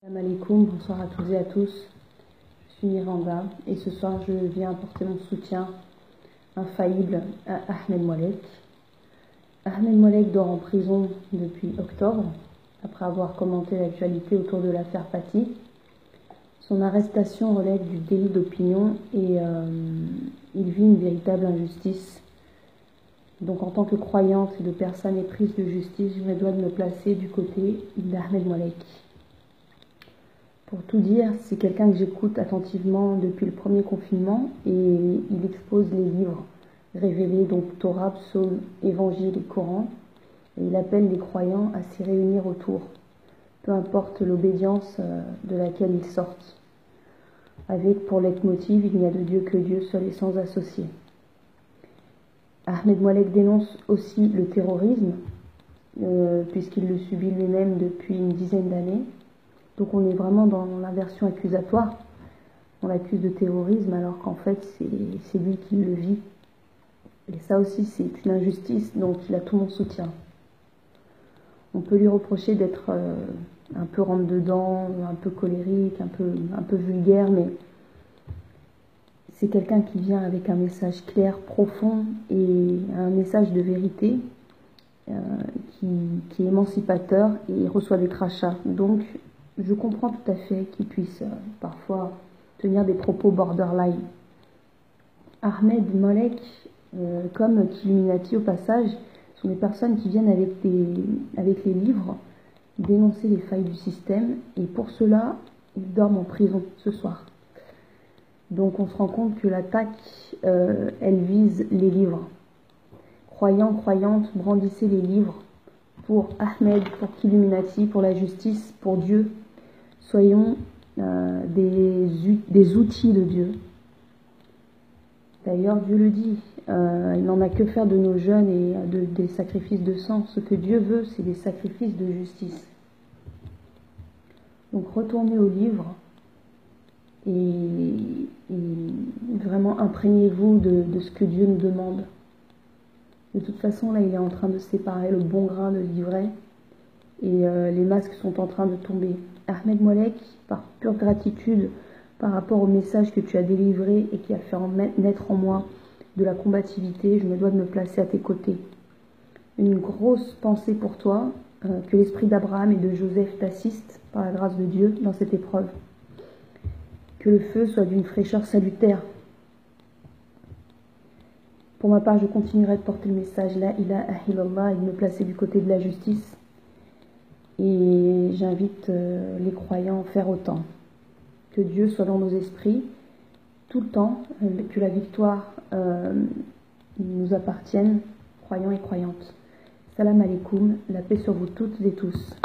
Salam alaikum, bonsoir à toutes et à tous. Je suis Miranda et ce soir je viens apporter mon soutien infaillible à Ahmed Moalek. Ahmed Moalek dort en prison depuis octobre après avoir commenté l'actualité autour de l'affaire Paty. Son arrestation relève du délit d'opinion et il vit une véritable injustice. Donc en tant que croyante et de personne éprise de justice, je me dois de me placer du côté d'Ahmed Moalek. Pour tout dire, c'est quelqu'un que j'écoute attentivement depuis le premier confinement et il expose les livres révélés, donc Torah, Psaume, Évangile et Coran. Et il appelle les croyants à s'y réunir autour, peu importe l'obédience de laquelle ils sortent. Avec pour leitmotiv, il n'y a de Dieu que Dieu, seul et sans associé. Ahmed Moalek dénonce aussi le terrorisme, puisqu'il le subit lui-même depuis une dizaine d'années. Donc on est vraiment dans l'inversion accusatoire. On l'accuse de terrorisme alors qu'en fait c'est lui qui le vit. Et ça aussi c'est une injustice, donc il a tout mon soutien. On peut lui reprocher d'être un peu rentre-dedans, un peu colérique, un peu vulgaire, mais c'est quelqu'un qui vient avec un message clair, profond et un message de vérité qui est émancipateur et il reçoit des crachats. Donc je comprends tout à fait qu'il puisse parfois tenir des propos borderline. Ahmed Moalek, comme Killuminati au passage, sont des personnes qui viennent avec les livres dénoncer les failles du système et pour cela, ils dorment en prison ce soir. Donc on se rend compte que l'attaque, elle vise les livres. Croyants, croyantes, brandissez les livres pour Ahmed, pour Killuminati, pour la justice, pour Dieu. Soyons des outils de Dieu. D'ailleurs, Dieu le dit, il n'en a que faire de nos jeunes et des sacrifices de sang. Ce que Dieu veut, c'est des sacrifices de justice. Donc retournez au livre et vraiment imprégnez-vous de ce que Dieu nous demande. De toute façon, là, il est en train de séparer le bon grain de l'ivraie et les masques sont en train de tomber. Ahmed Moalek, par pure gratitude par rapport au message que tu as délivré et qui a fait naître en moi de la combativité, je me dois de me placer à tes côtés. Une grosse pensée pour toi, que l'esprit d'Abraham et de Joseph t'assiste par la grâce de Dieu dans cette épreuve. Que le feu soit d'une fraîcheur salutaire. Pour ma part, je continuerai de porter le message La ilaha illallah et de me placer du côté de la justice. Et j'invite les croyants à faire autant. Que Dieu soit dans nos esprits tout le temps, que la victoire nous appartienne, croyants et croyantes. Salam alaikum, la paix sur vous toutes et tous.